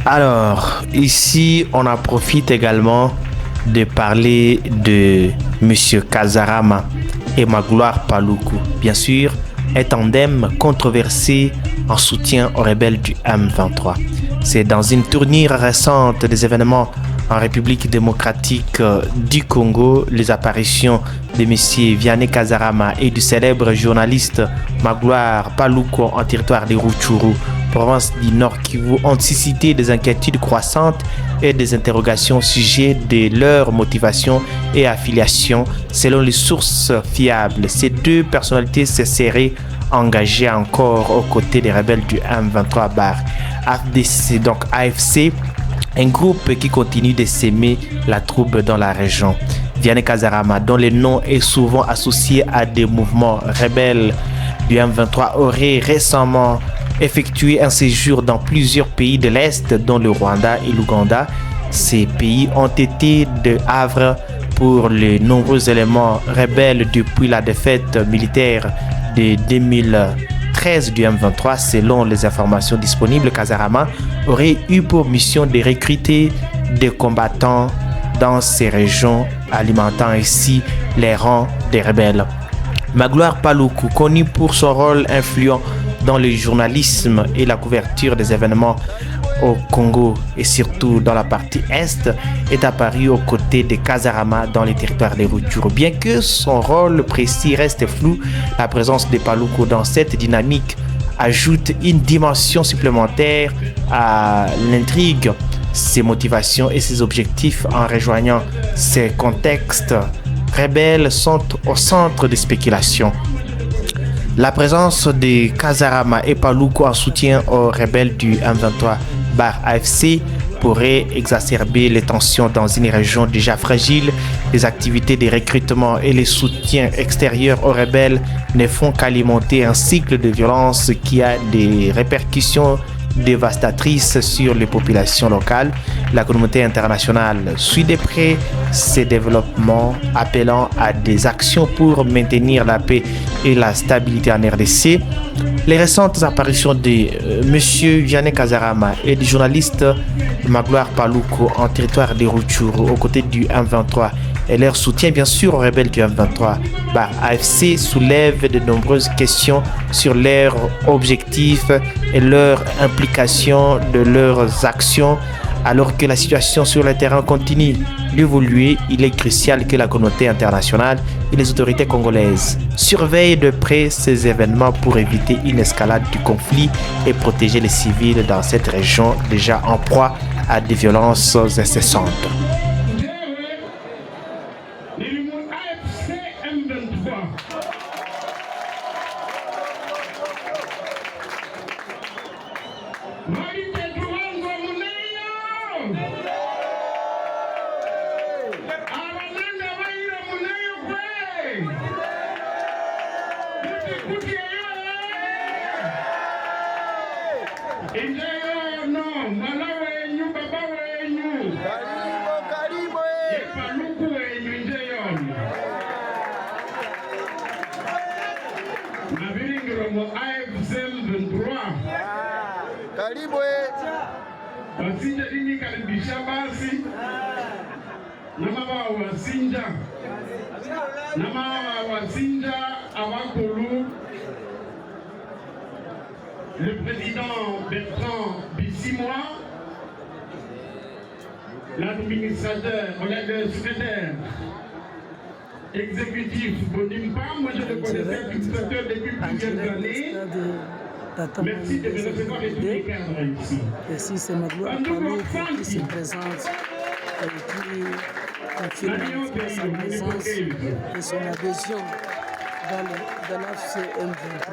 Alors, ici, on en profite également de parler de Monsieur Kazarama et Magloire Paluku. Bien sûr, un tandem controversé en soutien aux rebelles du M23. C'est dans une tournure récente des événements en République démocratique du Congo, les apparitions de M. Vianney Kazarama et du célèbre journaliste Magloire Paluku en territoire de Rutshuru, province du Nord Kivu, ont suscité des inquiétudes croissantes et des interrogations au sujet de leur motivation et affiliation. Selon les sources fiables, ces deux personnalités se seraient engagées encore aux côtés des rebelles du M23 bar AFDC, donc AFC, un groupe qui continue de s'aimer la trouble dans la région. Vianney Kazarama, dont le nom est souvent associé à des mouvements rebelles du M23, aurait récemment effectué un séjour dans plusieurs pays de l'Est, dont le Rwanda et l'Ouganda. Ces pays ont été de havre pour les nombreux éléments rebelles depuis la défaite militaire de 2013 du M23. Selon les informations disponibles, Kazarama aurait eu pour mission de recruter des combattants dans ces régions, alimentant ainsi les rangs des rebelles. Magloire Paluku, connu pour son rôle influent dans le journalisme et la couverture des événements au Congo et surtout dans la partie Est, est apparu aux côtés de Kazarama dans les territoires de Rutshuru. Bien que son rôle précis reste flou, la présence de Paluku dans cette dynamique ajoute une dimension supplémentaire à l'intrigue, ses motivations et ses objectifs. En rejoignant ces contextes rebelles sont au centre des spéculations. La présence de Kazarama et Paluku en soutien aux rebelles du M23 bar AFC pourrait exacerber les tensions dans une région déjà fragile. Les activités de recrutement et les soutiens extérieurs aux rebelles ne font qu'alimenter un cycle de violence qui a des répercussions dévastatrices sur les populations locales. La communauté internationale suit de près ces développements, appelant à des actions pour maintenir la paix et la stabilité en RDC. Les récentes apparitions de M. Vianney Kazarama et du journaliste Magloire Paluku en territoire de Rutshuru aux côtés du M23 et leur soutien bien sûr aux rebelles du M23 AFC soulèvent de nombreuses questions sur leurs objectifs et leur implication de leurs actions. Alors que la situation sur le terrain continue d'évoluer, il est crucial que la communauté internationale et les autorités congolaises surveillent de près ces événements pour éviter une escalade du conflit et protéger les civils dans cette région déjà en proie à des violences incessantes. Wasinja dini karibisha basi nama wasinja Awakolu, le président Bertrand Bissimois, l'administrateur, le secrétaire exécutif Bonimpa. Moi je le connaissais administrateur depuis plusieurs années. Merci de me recevoir et tous les cadres ici. Ici, c'est Magloire Paluku qui se présente et qui confirme sa présence et son adhésion dans l'AFC M23.